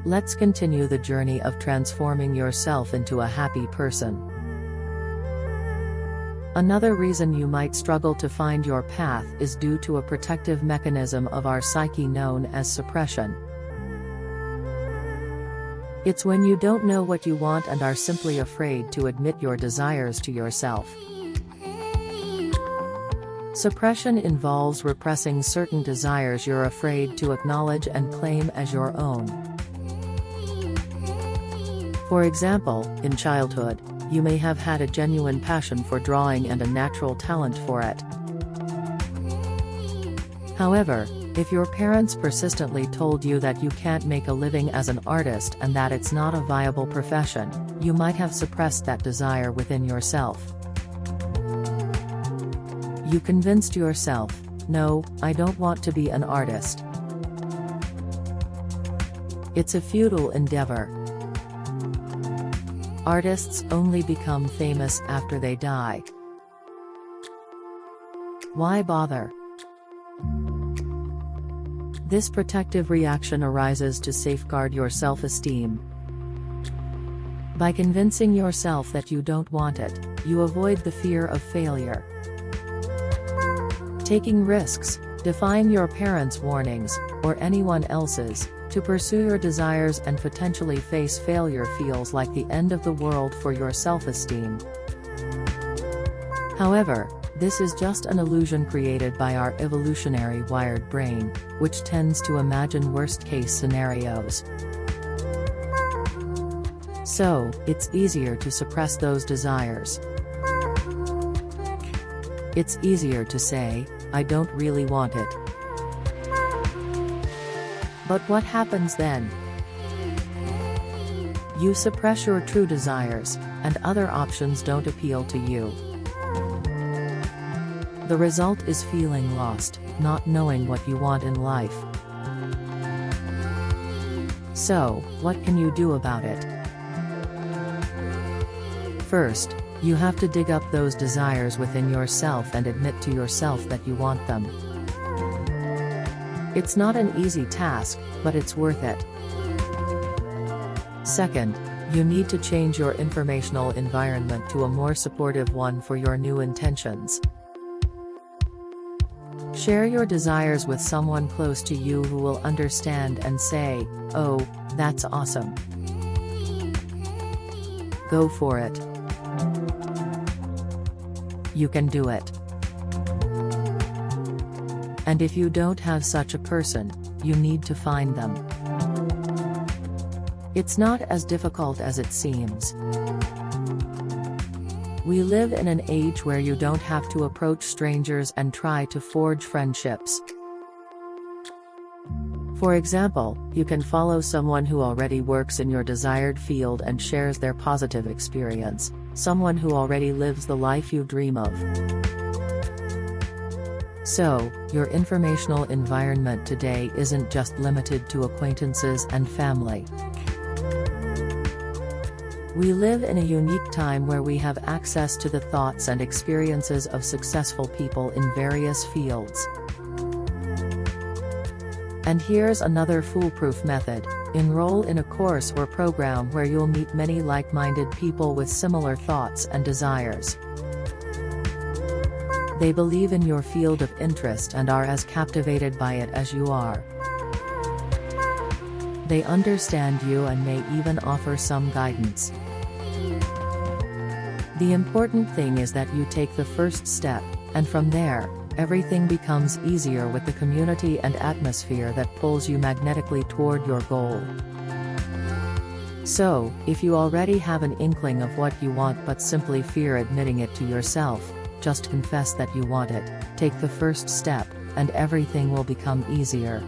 Let's continue the journey of transforming yourself into a happy person. Another reason you might struggle to find your path is due to a protective mechanism of our psyche known as suppression. It's when you don't know what you want and are simply afraid to admit your desires to yourself. Suppression involves repressing certain desires you're afraid to acknowledge and claim as your own. For example, in childhood, you may have had a genuine passion for drawing and a natural talent for it. However, if your parents persistently told you that you can't make a living as an artist and that it's not a viable profession, you might have suppressed that desire within yourself. You convinced yourself, "No, I don't want to be an artist. It's a futile endeavor. Artists only become famous after they die. Why bother?" This protective reaction arises to safeguard your self-esteem. By convincing yourself that you don't want it, you avoid the fear of failure. Taking risks, defying your parents' warnings, or anyone else's, to pursue your desires and potentially face failure feels like the end of the world for your self-esteem. However, this is just an illusion created by our evolutionary wired brain, which tends to imagine worst-case scenarios. So, it's easier to suppress those desires. It's easier to say, "I don't really want it." But what happens then? You suppress your true desires, and other options don't appeal to you. The result is feeling lost, not knowing what you want in life. So, what can you do about it? First, you have to dig up those desires within yourself and admit to yourself that you want them. It's not an easy task, but it's worth it. Second, you need to change your informational environment to a more supportive one for your new intentions. Share your desires with someone close to you who will understand and say, "Oh, that's awesome. Go for it. You can do it." And if you don't have such a person, you need to find them. It's not as difficult as it seems. We live in an age where you don't have to approach strangers and try to forge friendships. For example, you can follow someone who already works in your desired field and shares their positive experience, someone who already lives the life you dream of. So, your informational environment today isn't just limited to acquaintances and family. We live in a unique time where we have access to the thoughts and experiences of successful people in various fields. And here's another foolproof method: enroll in a course or program where you'll meet many like-minded people with similar thoughts and desires. They believe in your field of interest and are as captivated by it as you are. They understand you and may even offer some guidance. The important thing is that you take the first step, and from there, everything becomes easier with the community and atmosphere that pulls you magnetically toward your goal. So, if you already have an inkling of what you want but simply fear admitting it to yourself, just confess that you want it, take the first step, and everything will become easier.